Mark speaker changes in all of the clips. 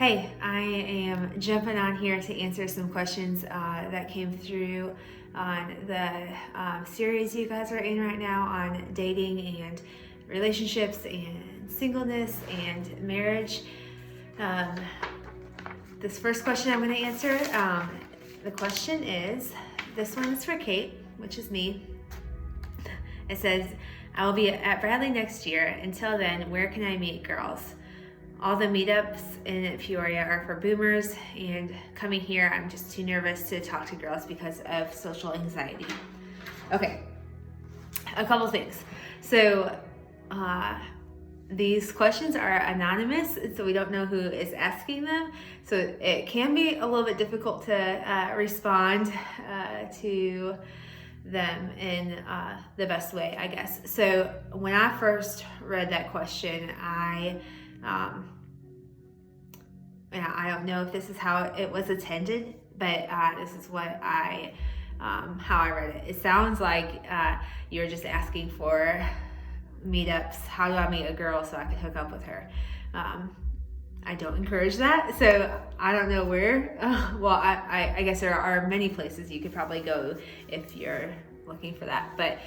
Speaker 1: Hey, I am jumping on here to answer some questions that came through on the series you guys are in right now on dating and relationships and singleness and marriage. Um, this first question I'm going to answer, the question is, this one is for Kate, which is me. It says, I will be at Bradley next year. Until then, where can I meet girls? All the meetups in Peoria are for boomers, and coming here, I'm just too nervous to talk to girls because of social anxiety. Okay, a couple things. So, these questions are anonymous, so we don't know who is asking them. So it can be a little bit difficult to respond to them in the best way, I guess. So when I first read that question, I don't know if this is how it was intended, but this is what how I read it. It sounds like you're just asking for meetups. How do I meet a girl so I can hook up with her? I don't encourage that, so I don't know where. I guess there are many places you could probably go if you're looking for that, but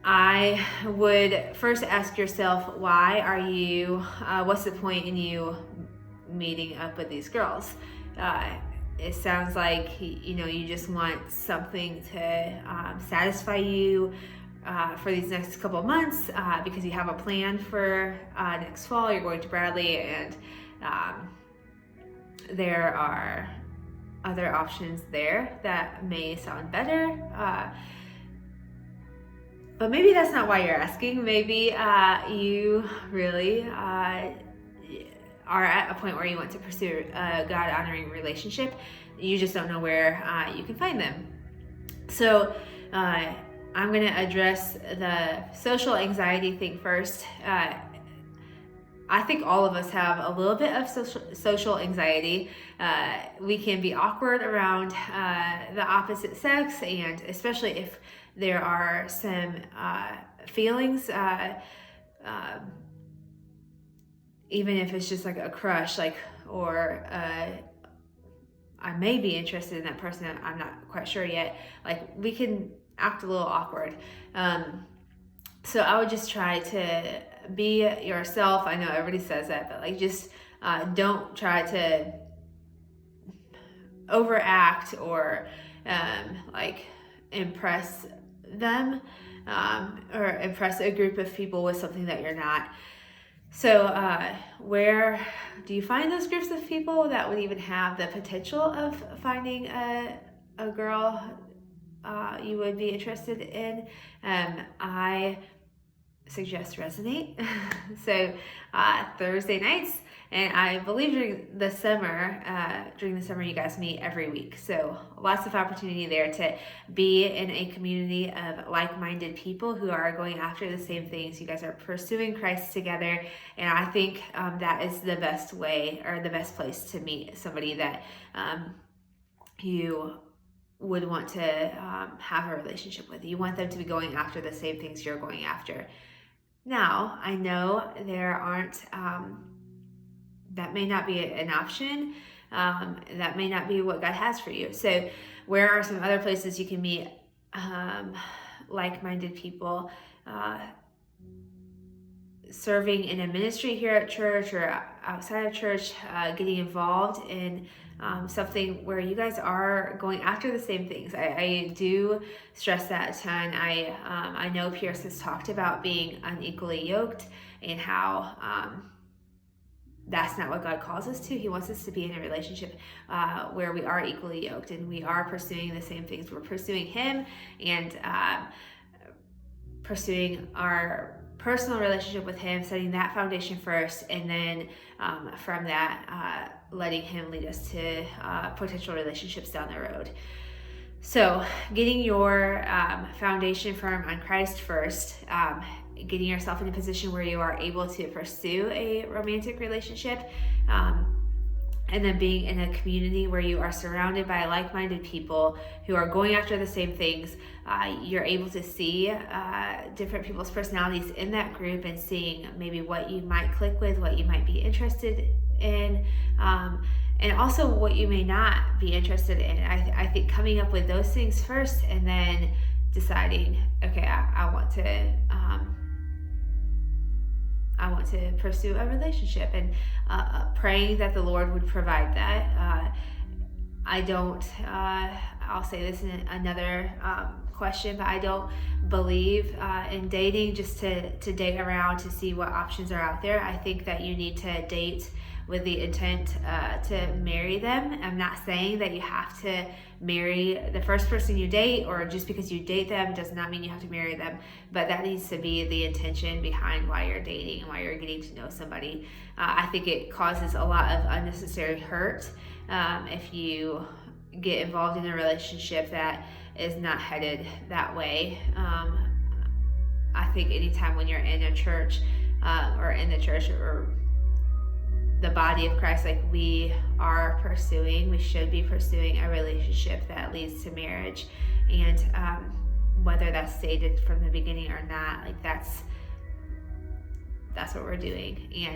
Speaker 1: I would first ask yourself, why are you, what's the point in you meeting up with these girls? It sounds like, you just want something to satisfy you for these next couple of months because you have a plan for next fall. You're going to Bradley, and there are other options there that may sound better. But maybe that's not why you're asking. Maybe you really are at a point where you want to pursue a God-honoring relationship. You just don't know where you can find them. So I'm going to address the social anxiety thing first. I think all of us have a little bit of social anxiety. We can be awkward around the opposite sex, and especially if there are some feelings, even if it's just like a crush, or I may be interested in that person, I'm not quite sure yet. We can act a little awkward. So I would just try to be yourself. I know everybody says that, but just don't try to overact or impress them or impress a group of people with something that you're not. So where do you find those groups of people that would even have the potential of finding a girl you would be interested in? I suggest Resonate. So Thursday nights, and I believe during the summer you guys meet every week. So lots of opportunity there to be in a community of like-minded people who are going after the same things. You guys are pursuing Christ together, and I think that is the best way, or the best place to meet somebody that you would want to have a relationship with. You want them to be going after the same things you're going after. Now, I know there aren't, that may not be an option. That may not be what God has for you. So where are some other places you can meet like-minded people? Serving in a ministry here at church or outside of church, getting involved in something where you guys are going after the same things. I do stress that a ton. I know Pierce has talked about being unequally yoked and how that's not what God calls us to. He wants us to be in a relationship where we are equally yoked and we are pursuing the same things. We're pursuing Him and pursuing our personal relationship with Him, setting that foundation first, and then from that, letting Him lead us to potential relationships down the road. So getting your foundation firm on Christ first, getting yourself in a position where you are able to pursue a romantic relationship, and then being in a community where you are surrounded by like-minded people who are going after the same things. You're able to see different people's personalities in that group and seeing maybe what you might click with, what you might be interested in, and also what you may not be interested in. I think coming up with those things first, and then deciding, okay, I want to pursue a relationship, and praying that the Lord would provide that. I don't, I'll say this in another question, but I don't believe in dating just to date around to see what options are out there. I think that you need to date with the intent to marry them. I'm not saying that you have to marry the first person you date, or just because you date them does not mean you have to marry them, but that needs to be the intention behind why you're dating and why you're getting to know somebody. I think it causes a lot of unnecessary hurt if you get involved in a relationship that is not headed that way. I think anytime when you're in a church or in the church or the body of Christ, like we should be pursuing a relationship that leads to marriage, and whether that's stated from the beginning or not, like that's what we're doing. And